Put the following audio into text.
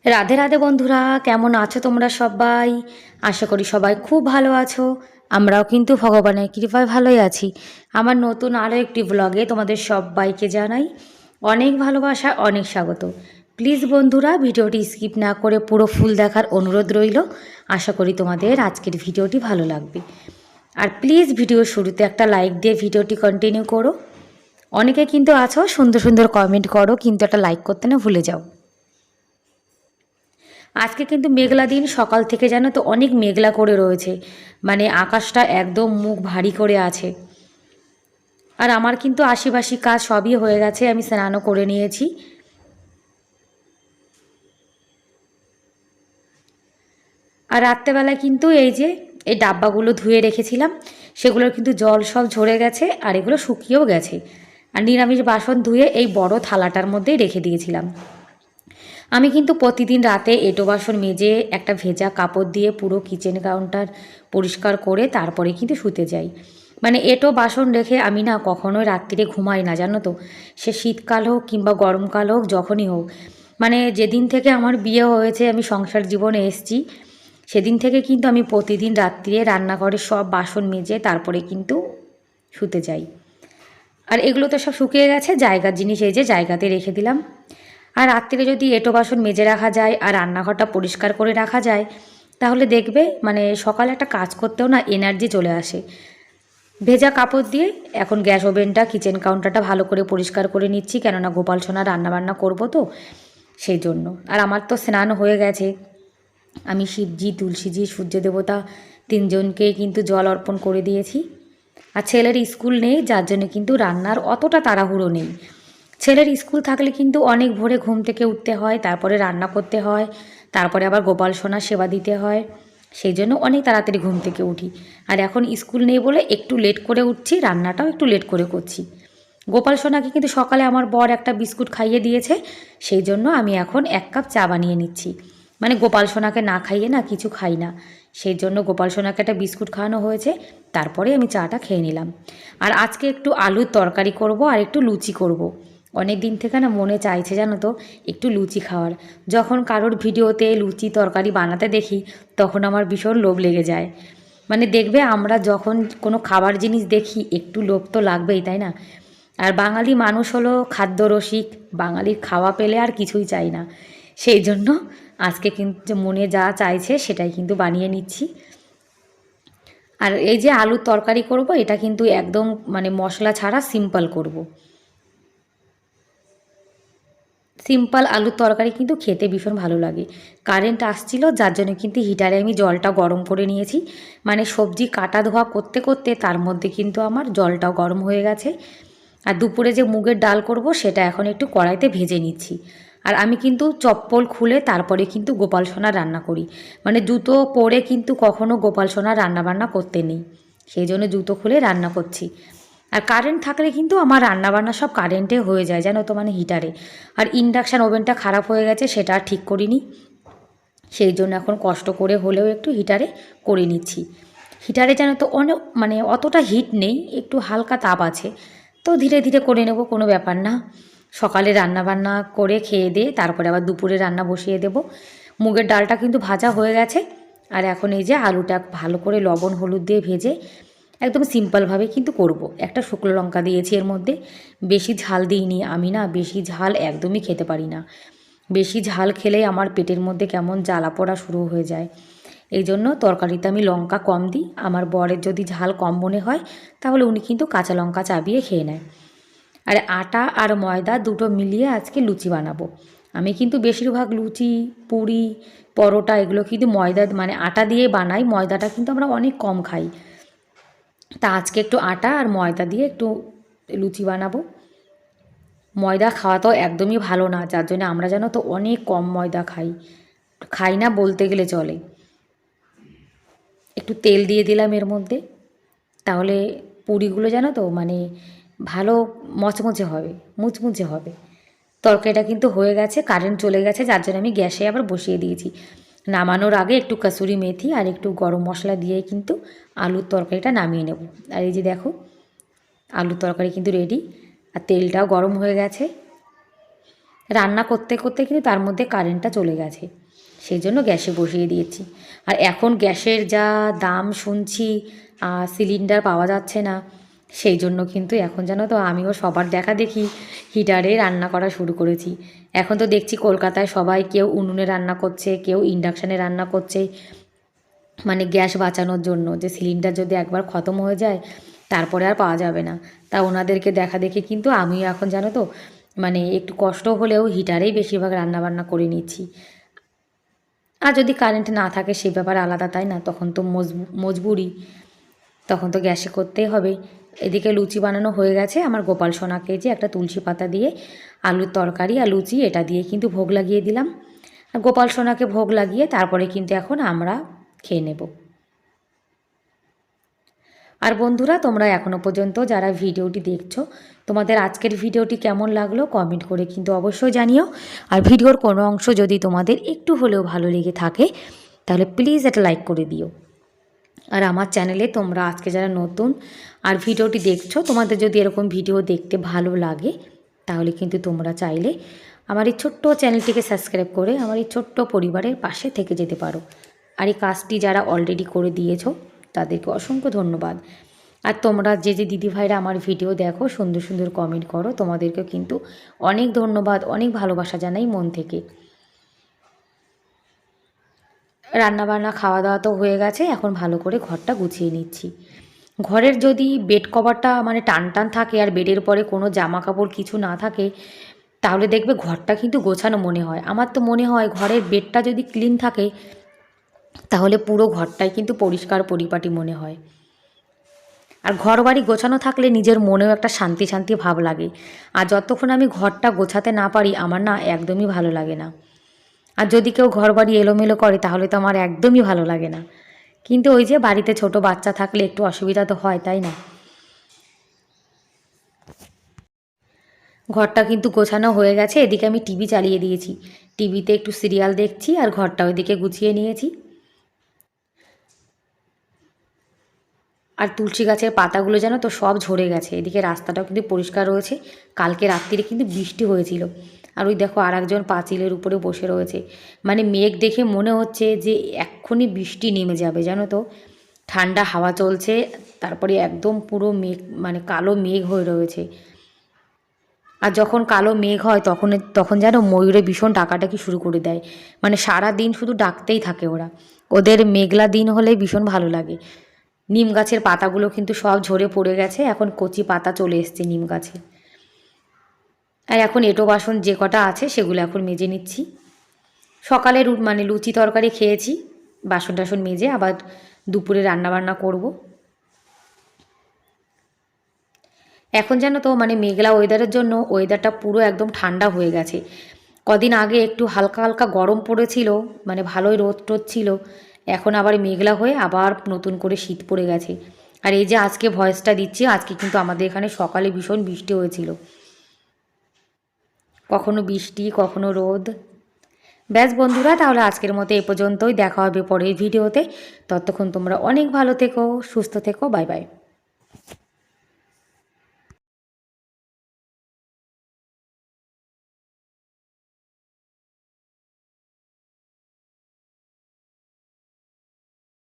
রাধে রাধে বন্ধুরা, কেমন আছো তোমরা সবাই? আশা করি সবাই খুব ভালো আছো। আমরাও কিন্তু ভগবানের কৃপায় ভালোই আছি। আমার নতুন আরও একটি ব্লগে তোমাদের সবাইকে জানাই অনেক ভালোবাসা, অনেক স্বাগত। প্লিজ বন্ধুরা, ভিডিওটি স্কিপ না করে পুরো ফুল দেখার অনুরোধ রইল। আশা করি তোমাদের আজকের ভিডিওটি ভালো লাগবে। আর প্লিজ ভিডিওর শুরুতে একটা লাইক দিয়ে ভিডিওটি কন্টিনিউ করো। অনেকে কিন্তু আছো সুন্দর সুন্দর কমেন্ট করো, কিন্তু একটা লাইক করতে না ভুলে যাও। আজকে কিন্তু মেঘলা দিন, সকাল থেকে জানো তো অনেক মেঘলা করে রয়েছে, মানে আকাশটা একদম মুখ ভারী করে আছে। আর আমার কিন্তু আশিপাশি কাজ সবই হয়ে গেছে, আমি স্নানও করে নিয়েছি। আর রাত্রেবেলায় কিন্তু এই ডাব্বাগুলো ধুয়ে রেখেছিলাম, সেগুলোর কিন্তু জল সব ঝরে গেছে আর এগুলো শুকিয়েও গেছে। আর নিরামিষ বাসন ধুয়ে এই বড় থালাটার মধ্যেই রেখে দিয়েছিলাম। আমি কিন্তু প্রতিদিন রাতে এঁটো বাসন মেজে একটা ভেজা কাপড় দিয়ে পুরো কিচেন কাউন্টার পরিষ্কার করে তারপরে কিন্তু শুতে যাই। মানে এঁটো বাসন রেখে আমি না কখনোই রাত্রিরে ঘুমাই না, জানো তো। সে শীতকাল হোক কিংবা গরমকাল হোক, যখনই হোক। মানে যেদিন থেকে আমার বিয়ে হয়েছে, আমি সংসার জীবনে এসেছি, সেদিন থেকে কিন্তু আমি প্রতিদিন রাত্রিরে রান্নাঘরে সব বাসন মেজে তারপরে কিন্তু শুতে যাই। আর এগুলো তো সব শুকিয়ে গেছে, জায়গার জিনিস এই যে জায়গাতে রেখে দিলাম। আর রাত্রিরে যদি এঁটো বাসন মেজে রাখা যায় আর রান্নাঘরটা পরিষ্কার করে রাখা যায়, তাহলে দেখবে মানে সকালে একটা কাজ করতেও না এনার্জি চলে আসে। ভেজা কাপড় দিয়ে এখন গ্যাস ওভেনটা, কিচেন কাউন্টারটা ভালো করে পরিষ্কার করে নিচ্ছি, কেননা গোপাল সোনা রান্নাবান্না করবো তো, সেই জন্য। আর আমার তো স্নান হয়ে গেছে। আমি শিবজি, তুলসীজি, সূর্য দেবতা তিনজনকেই কিন্তু জল অর্পণ করে দিয়েছি। আর ছেলের স্কুল নেই, যার জন্য কিন্তু রান্নার অতটা তাড়াহুড়ো নেই। ছেলের স্কুল থাকলে কিন্তু অনেক ভোরে ঘুম থেকে উঠতে হয়, তারপরে রান্না করতে হয়, তারপরে আবার গোপাল সোনার সেবা দিতে হয়। সেই জন্য অনেক তাড়াতাড়ি ঘুম থেকে উঠি। আর এখন স্কুল নেই বলে একটু লেট করে উঠছি, রান্নাটাও একটু লেট করে করছি। গোপাল সোনাকে কিন্তু সকালে আমার বর একটা বিস্কুট খাইয়ে দিয়েছে, সেই জন্য আমি এখন 1 কাপ চা বানিয়ে নিচ্ছি। মানে গোপাল সোনাকে না খাইয়ে না কিছু খাই না, সেই জন্য গোপাল সোনাকে একটা বিস্কুট খাওয়ানো হয়েছে, তারপরে আমি চাটা খেয়ে নিলাম। আর আজকে একটু আলুর তরকারি করব আর একটু লুচি করব। অনেক দিন থেকে না মনে চাইছে, জানো তো, একটু লুচি খাওয়ার। যখন কারোর ভিডিওতে লুচি তরকারি বানাতে দেখি, তখন আমার ভীষণ লোভ লেগে যায়। মানে দেখবে, আমরা যখন কোনো খাবার জিনিস দেখি একটু লোভ তো লাগবেই, তাই না? আর বাঙালি মানুষ হলো খাদ্যরসিক, বাঙালির খাওয়া পেলে আর কিছুই চাই না। সেই জন্য আজকে কিন্তু মনে যা চাইছে সেটাই কিন্তু বানিয়ে নিচ্ছি। আর এই যে আলুর তরকারি করব, এটা কিন্তু একদম মানে মশলা ছাড়া সিম্পল করব। সিম্পল আলুর তরকারি কিন্তু খেতে ভীষণ ভালো লাগে। কারেন্ট আসছিল, যার জন্য কিন্তু হিটারে আমি জলটা গরম করে নিয়েছি। মানে সবজি কাটা ধোয়া করতে করতে তার মধ্যে কিন্তু আমার জলটাও গরম হয়ে গেছে। আর দুপুরে যে মুগের ডাল করব, সেটা এখন একটু কড়াইতে ভেজে নিচ্ছি। আর আমি কিন্তু চপ্পল খুলে তারপরে কিন্তু গোপাল সোনা রান্না করি। মানে জুতো পরে কিন্তু কখনো গোপাল সোনা রান্নাবান্না করতে নেই, সেই জন্য জুতো খুলে রান্না করছি। আর কারেন্ট থাকলে কিন্তু আমার রান্নাবান্না সব কারেন্টে হয়ে যায়, জানো তো, মানে হিটারে। আর ইন্ডাকশান ওভেনটা খারাপ হয়ে গেছে, সেটা আর ঠিক করিনি, সেই জন্য এখন কষ্ট করে হলেও একটু হিটারে করে নিচ্ছি। হিটারে জানো তো অনেক মানে অতটা হিট নেই, একটু হালকা তাপ আছে, তো ধীরে ধীরে করে নেব, কোনো ব্যাপার না। সকালে রান্নাবান্না করে খেয়ে দিয়ে তারপরে আবার দুপুরে রান্না বসিয়ে দেব। মুগের ডালটা কিন্তু ভাজা হয়ে গেছে। আর এখন এই যে আলুটা ভালো করে লবণ হলুদ দিয়ে ভেজে একদম সিম্পলভাবে কিন্তু করব। একটা শুকনো লঙ্কা দিয়েছি এর মধ্যে, বেশি ঝাল দিইনি। আমি না বেশি ঝাল একদমই খেতে পারি না। বেশি ঝাল খেলেই আমার পেটের মধ্যে কেমন জ্বালা পোড়া শুরু হয়ে যায়। এই জন্য তরকারিতে আমি লঙ্কা কম দিই। আমার বরের যদি ঝাল কম মনে হয়, তাহলে উনি কিন্তু কাঁচা লঙ্কা চাবিয়ে খেয়ে নেয়। আর আটা আর ময়দা দুটো মিলিয়ে আজকে লুচি বানাবো। আমি কিন্তু বেশিরভাগ লুচি, পুরি, পরোটা এগুলো কিন্তু ময়দা মানে আটা দিয়ে বানাই, ময়দাটা কিন্তু আমরা অনেক কম খাই। তা আজকে একটু আটা আর ময়দা দিয়ে একটু লুচি বানাবো। ময়দা খাওয়া তো একদমই ভালো না, যার জন্য আমরা জানো তো অনেক কম ময়দা খাই, খাই না বলতে গেলে চলে। একটু তেল দিয়ে দিলাম এর মধ্যে, তাহলে পুরিগুলো জানো তো মানে ভালো মচমচে হবে, মুচমুচে হবে। তরকারিটা কিন্তু হয়ে গেছে, কারেন্ট চলে গেছে, যার জন্য আমি গ্যাসে আবার বসিয়ে দিয়েছি। নামানোর আগে একটু কাসুরি মেথি আর একটু গরম মশলা দিয়ে কিন্তু আলুর তরকারিটা নামিয়ে নেব। আর এই যে দেখো, আলুর তরকারি কিন্তু রেডি, আর তেলটাও গরম হয়ে গেছে। রান্না করতে করতে কিন্তু তার মধ্যে কারেন্টটা চলে গেছে, সেই জন্য গ্যাসে বসিয়ে দিয়েছি। আর এখন গ্যাসের যা দাম শুনছি, সিলিন্ডার পাওয়া যাচ্ছে না, সেই জন্য কিন্তু এখন জানো তো আমিও সবার দেখা দেখি হিটারে রান্না করা শুরু করেছি। এখন তো দেখছি কলকাতায় সবাই কেউ উনুনে রান্না করছে, কেউ ইন্ডাকশানে রান্না করছে, মানে গ্যাস বাঁচানোর জন্য, যে সিলিন্ডার যদি একবার খতম হয়ে যায় তারপরে আর পাওয়া যাবে না। তা ওনাদেরকে দেখা দেখে কিন্তু আমিও এখন জানো তো মানে একটু কষ্ট হলেও হিটারেই বেশিরভাগ রান্নাবান্না করে নিচ্ছি। আর যদি কারেন্ট না থাকে সে ব্যাপার আলাদা, তাই না? তখন তো মজবুরি, তখন তো গ্যাসে করতেই হবে। এদিকে লুচি বানানো হয়ে গেছে আমার। গোপাল সোনাকে যে একটা তুলসী পাতা দিয়ে আলুর তরকারি আর লুচি এটা দিয়ে কিন্তু ভোগ লাগিয়ে দিলাম। আর গোপাল সোনাকে ভোগ লাগিয়ে তারপরে কিন্তু এখন আমরা খেয়ে নেব। আর বন্ধুরা, তোমরা এখনও পর্যন্ত যারা ভিডিওটি দেখছো, তোমাদের আজকের ভিডিওটি কেমন লাগলো কমেন্ট করে কিন্তু অবশ্যই জানিও। আর ভিডিওর কোনো অংশ যদি তোমাদের একটু হলেও ভালো লেগে থাকে তাহলে প্লিজ একটা লাইক করে দিও। আর আমার চ্যানেলে তোমরা আজকে যারা নতুন আর ভিডিওটি দেখছো, তোমাদের যদি এরকম ভিডিও দেখতে ভালো লাগে তাহলে কিন্তু তোমরা চাইলে আমার এই ছোট্ট চ্যানেলটিকে সাবস্ক্রাইব করে আমার এই ছোট্ট পরিবারের পাশে থেকে যেতে পারো। আর এই কাজটি যারা অলরেডি করে দিয়েছো তাদেরকে অসংখ্য ধন্যবাদ। আর তোমরা যে দিদিভাইরা আমার ভিডিও দেখো, সুন্দর সুন্দর কমেন্ট করো, তোমাদেরকেও কিন্তু অনেক ধন্যবাদ, অনেক ভালোবাসা জানাই মন থেকে। রান্নাবান্না খাওয়া দাওয়া তো হয়ে গেছে, এখন ভালো করে ঘরটা গুছিয়ে নিচ্ছি। ঘরের যদি বেড কভারটা মানে টান টান থাকে আর বেডের পরে কোনো জামা কাপড় কিছু না থাকে, তাহলে দেখবে ঘরটা কিন্তু গোছানো মনে হয়। আমার তো মনে হয় ঘরের বেডটা যদি ক্লিন থাকে তাহলে পুরো ঘরটাই কিন্তু পরিষ্কার পরিপাটি মনে হয়। আর ঘর বাড়ি গোছানো থাকলে নিজের মনেও একটা শান্তি শান্তি ভাব লাগে। আর যতক্ষণ আমি ঘরটা গোছাতে না পারি আমার না একদমই ভালো লাগে না। আর যদি কেউ ঘর বাড়ি এলোমেলো করে তাহলে তো আমার একদমই ভালো লাগে না। কিন্তু ওই যে বাড়িতে ছোট বাচ্চা থাকলে একটু অসুবিধা তো হয়, তাই না? ঘরটা কিন্তু গোছানো হয়ে গেছে। এদিকে আমি টিভি চালিয়ে দিয়েছি, টিভিতে একটু সিরিয়াল দেখছি আর ঘরটা ওইদিকে গুছিয়ে নিয়েছি। আর তুলসী গাছের পাতাগুলো যেন তো সব ঝরে গেছে। এদিকে রাস্তাটাও কিন্তু পরিষ্কার রয়েছে। কালকে রাত্রিরে কিন্তু বৃষ্টি হয়েছিল। আর ওই দেখো আর একজন পাঁচিলের উপরে বসে রয়েছে। মানে মেঘ দেখে মনে হচ্ছে যে এক্ষুনি বৃষ্টি নেমে যাবে, জানো তো। ঠান্ডা হাওয়া চলছে, তারপরে একদম পুরো মেঘ মানে কালো মেঘ হয়ে রয়েছে। আর যখন কালো মেঘ হয় তখন তখন যেন ময়ূরে ভীষণ ডাকাডাকি শুরু করে দেয়। মানে সারা দিন শুধু ডাকতেই থাকে ওরা। ওদের মেঘলা দিন হলে ভীষণ ভালো লাগে। নিম গাছের পাতাগুলো কিন্তু সব ঝরে পড়ে গেছে, এখন কচি পাতা চলে এসছে নিম গাছে। আর এখন এঁটো বাসন যে কটা আছে সেগুলো এখন মেজে নিচ্ছি। সকালে মানে লুচি তরকারি খেয়েছি, বাসন টাসন মেজে আবার দুপুরে রান্নাবান্না করব। এখন যেন তো মানে মেঘলা ওয়েদারের জন্য ওয়েদারটা পুরো একদম ঠান্ডা হয়ে গেছে। কদিন আগে একটু হালকা হালকা গরম পড়েছিল, মানে ভালোই রোদ টোদ ছিল। এখন আবার মেঘলা হয়ে আবার নতুন করে শীত পড়ে গেছে। আর এই যে আজকে ভয়েসটা দিচ্ছি, আজকে কিন্তু আমাদের এখানে সকালে ভীষণ বৃষ্টি হয়েছিল। কখনো বৃষ্টি কখনো রোদ। ব্যাস বন্ধুরা, তাহলে আজকের মতো এ পর্যন্তই। দেখা হবে পরের ভিডিওতে। ততক্ষণ তোমরা অনেক ভালো থেকো, সুস্থ থেকো। Bye bye.